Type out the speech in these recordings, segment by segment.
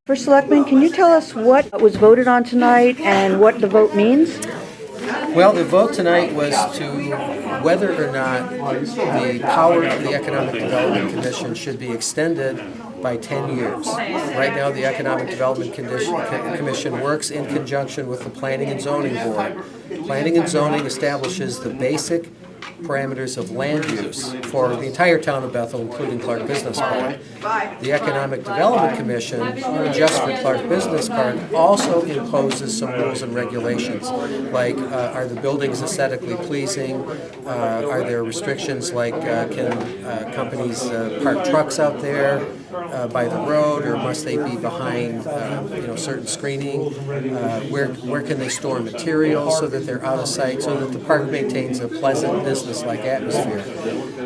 First Selectman, can you tell us what was voted on tonight and what the vote means? Well, the vote tonight was to whether or not the power of the Economic Development Commission should be extended by 10 years. Right now, the Economic Development Commission works in conjunction with the Planning and Zoning Board. Planning and Zoning establishes the basic parameters of land use for the entire town of Bethel, including Clarke Business Park. The Economic Development Commission, just for Clarke Business Park, also imposes some rules and regulations, like are the buildings aesthetically pleasing? Are there restrictions like can companies park trucks out there by the road, or must they be behind certain screening? Where can they store materials so that they're out of sight, so that the park maintains a pleasant business-like atmosphere?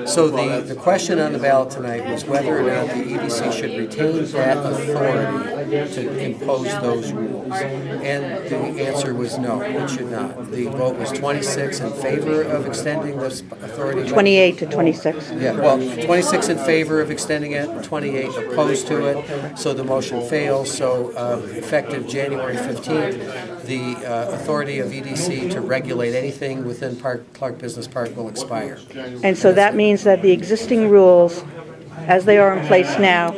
So the question on the ballot tonight was whether or not the EDC should retain that authority to impose those rules. And the answer was no, it should not. The vote was 26 in favor of extending this authority. 28 to 26. Yeah, well, 26 in favor of extending it, 28 opposed to it, so the motion fails. So effective January 15th, the authority of EDC to regulate anything within Clarke Business Park will expire. And so that means that the existing rules, as they are in place now,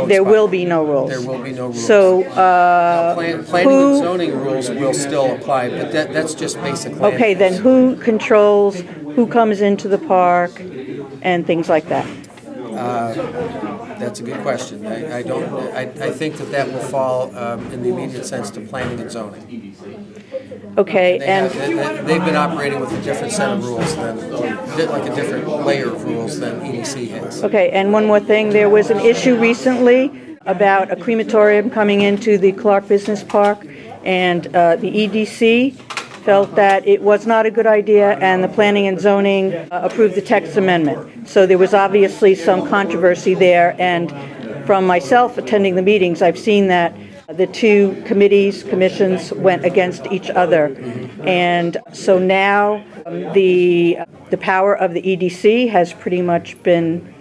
there will be no rules. There will be no rules. So planning and zoning rules will still apply, but that's just basic land. Okay, then who controls who comes into the park and things like that? That's a good question. I think that will fall in the immediate sense to planning and zoning. Okay, they've been operating with a different set of rules like a different layer of rules than EDC has. Okay, and one more thing. There was an issue recently about a crematorium coming into the Clarke Business Park, and the EDC felt that it was not a good idea, and the Planning and Zoning approved the text amendment. So there was obviously some controversy there, and from myself attending the meetings, I've seen that the two commissions went against each other. And so now the power of the EDC has pretty much been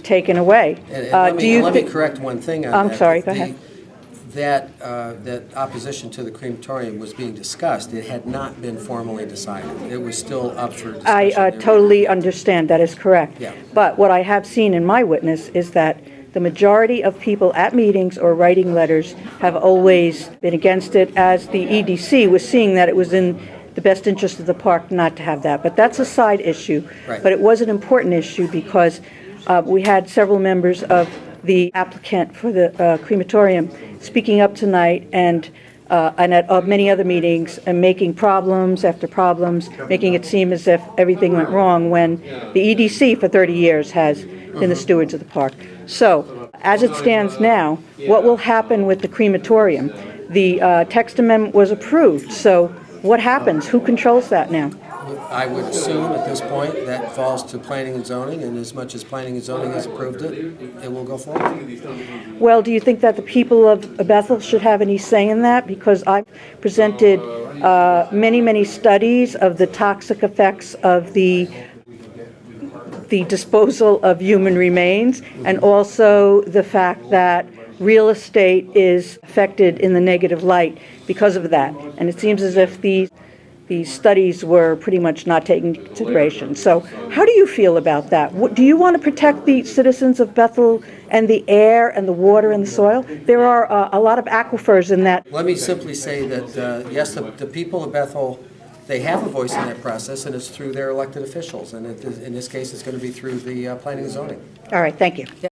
taken away. Let me correct one thing on that. I'm sorry, go ahead. That opposition to the crematorium was being discussed. It had not been formally decided. It was still up for discussion. I totally understand. That is correct. Yeah. But what I have seen in my witness is that the majority of people at meetings or writing letters have always been against it, as the EDC was seeing that it was in the best interest of the park not to have that. But that's a side issue. Right. But it was an important issue because we had several members of the applicant for the crematorium speaking up tonight and at many other meetings and making problems after problems, making it seem as if everything went wrong when the EDC for 30 years has been the stewards of the park. So, as it stands now, what will happen with the crematorium? The text amendment was approved, so what happens? Who controls that now? I would assume at this point that falls to planning and zoning, and as much as planning and zoning has approved it, it will go forward. Well, do you think that the people of Bethel should have any say in that? Because I've presented many studies of the toxic effects of the disposal of human remains, and also the fact that real estate is affected in the negative light because of that. And it seems as if these studies were pretty much not taken into consideration. So how do you feel about that? Do you want to protect the citizens of Bethel and the air and the water and the soil? There are a lot of aquifers in that. Let me simply say that, yes, the people of Bethel, they have a voice in that process, and it's through their elected officials. And in this case, it's going to be through the planning and zoning. All right, thank you.